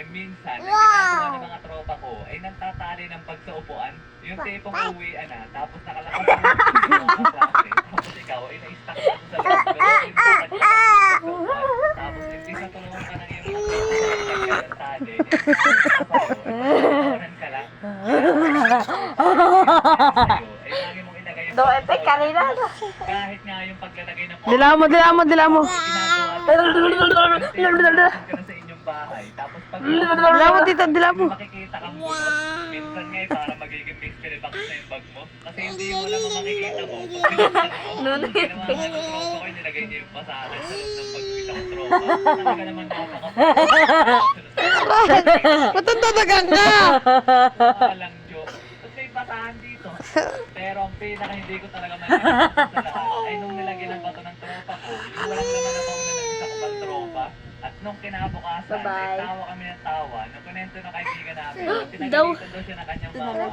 minsan, ang ginagawa ng mga tropa ko ay nagtatali ng bag sa upuan. Yung tipong uwian na, tapos nakalakas na yung mga klase. Tapos ikaw ay na-stuck ka sa loob. Pero yung bag ka sa upuan. Tapos hindi sa tulungan ka ng iyong mga tropa ng tali. Tawanan ka lang. Ay lagi mong ilagay yung Do epic kanina. kahit nga yung paglalagay ng Dila mo. ginagawa ka na sa inyong bahay. Tapos pag Dila mo dito, dila mo. makikita kang bunot, minsan nga para magiging mystery box na yung bag mo. Kasi hindi mo lang makikita mo. Ginawa nga ng tropa ko, nilagay niya yung basahan sa loob ng bag ng isang tropa. Talaga naman Matututagan ka! Walang joke. Tapos may basahan dito. Pero ang pinaka hindi ko talaga malinaw sa lahat ay nung nilagyan ng bato ng tropa ko, yung walang laman na bang na isa ko pang tropa. At nung kinabukasan, ay tawa kami ng tawa. Nung kunento ng kaibigan namin, pinagalitan daw siya ng kanyang mama.